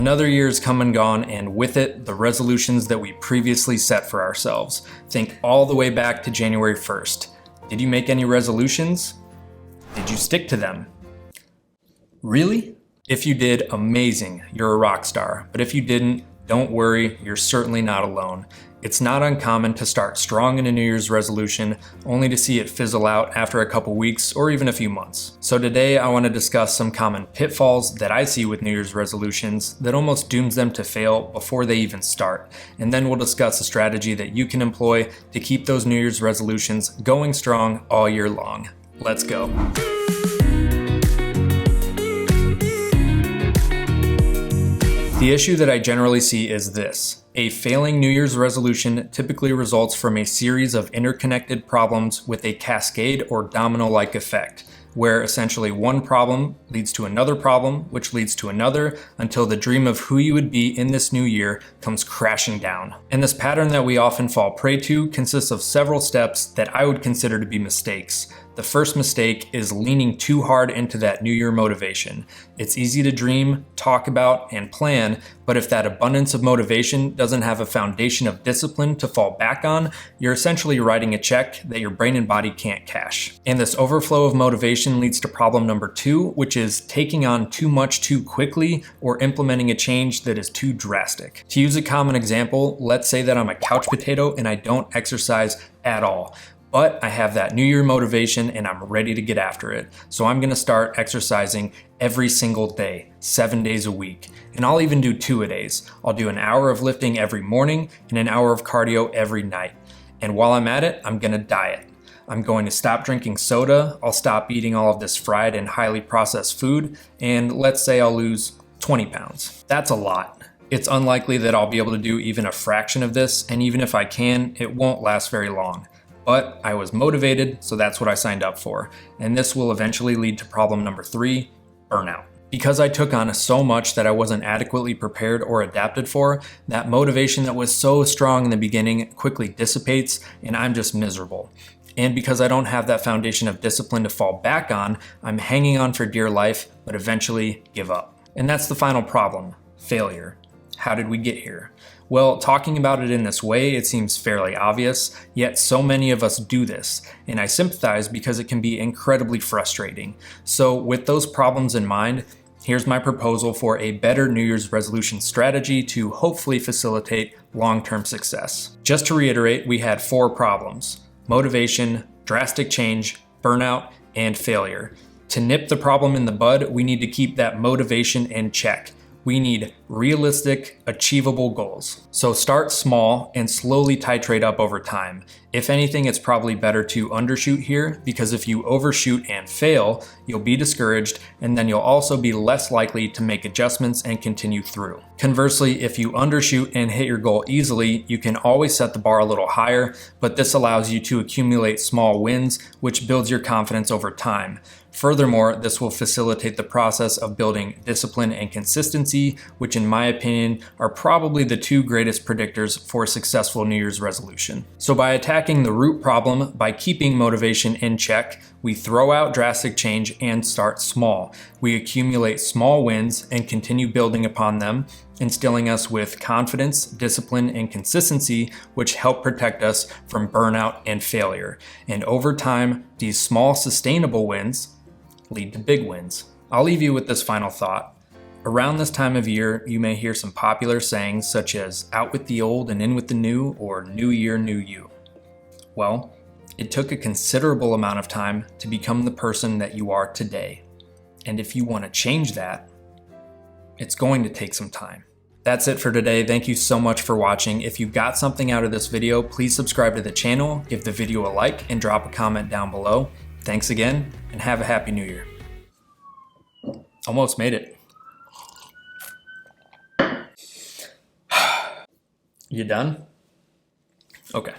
Another year has come and gone, and with it, the resolutions that we previously set for ourselves. Think all the way back to January 1st. Did you make any resolutions? Did you stick to them? Really? If you did, amazing, you're a rock star. But if you didn't, don't worry, you're certainly not alone. It's not uncommon to start strong in a New Year's resolution, only to see it fizzle out after a couple weeks or even a few months. So today I want to discuss some common pitfalls that I see with New Year's resolutions that almost dooms them to fail before they even start. And then we'll discuss a strategy that you can employ to keep those New Year's resolutions going strong all year long. Let's go. The issue that I generally see is this. A failing New Year's resolution typically results from a series of interconnected problems with a cascade or domino-like effect, where essentially one problem leads to another problem, which leads to another, until the dream of who you would be in this new year comes crashing down. And this pattern that we often fall prey to consists of several steps that I would consider to be mistakes. The first mistake is leaning too hard into that New Year motivation. It's easy to dream, talk about, and plan, but if that abundance of motivation doesn't have a foundation of discipline to fall back on, you're essentially writing a check that your brain and body can't cash. And this overflow of motivation leads to problem number 2, which is taking on too much too quickly or implementing a change that is too drastic. To use a common example, let's say that I'm a couch potato and I don't exercise at all. But I have that New Year motivation and I'm ready to get after it. So I'm gonna start exercising every single day, 7 days a week. And I'll even do 2-a-days. I'll do an hour of lifting every morning and an hour of cardio every night. And while I'm at it, I'm gonna diet. I'm going to stop drinking soda, I'll stop eating all of this fried and highly processed food, and let's say I'll lose 20 pounds. That's a lot. It's unlikely that I'll be able to do even a fraction of this, and even if I can, it won't last very long. But I was motivated, so that's what I signed up for. And this will eventually lead to problem number 3, burnout. Because I took on so much that I wasn't adequately prepared or adapted for, that motivation that was so strong in the beginning quickly dissipates and I'm just miserable. And because I don't have that foundation of discipline to fall back on, I'm hanging on for dear life, but eventually give up. And that's the final problem, failure. How did we get here? Well, talking about it in this way, it seems fairly obvious, yet so many of us do this, and I sympathize because it can be incredibly frustrating. So with those problems in mind, here's my proposal for a better New Year's resolution strategy to hopefully facilitate long-term success. Just to reiterate, we had 4 problems: motivation, drastic change, burnout, and failure. To nip the problem in the bud, we need to keep that motivation in check. We need realistic, achievable goals. So start small and slowly titrate up over time. If anything, it's probably better to undershoot here, because if you overshoot and fail, you'll be discouraged, and then you'll also be less likely to make adjustments and continue through. Conversely, if you undershoot and hit your goal easily, you can always set the bar a little higher, but this allows you to accumulate small wins, which builds your confidence over time. Furthermore, this will facilitate the process of building discipline and consistency, which in my opinion are probably the 2 greatest predictors for a successful New Year's resolution. So by attacking the root problem, by keeping motivation in check, we throw out drastic change and start small. We accumulate small wins and continue building upon them, instilling us with confidence, discipline, and consistency, which help protect us from burnout and failure. And over time, these small sustainable wins lead to big wins. I'll leave you with this final thought. Around this time of year, you may hear some popular sayings such as out with the old and in with the new, or new year, new you. Well, it took a considerable amount of time to become the person that you are today. And if you want to change that, it's going to take some time. That's it for today. Thank you so much for watching. If you got something out of this video, please subscribe to the channel, give the video a like, and drop a comment down below. Thanks again, and have a happy new year. Almost made it. You done? Okay.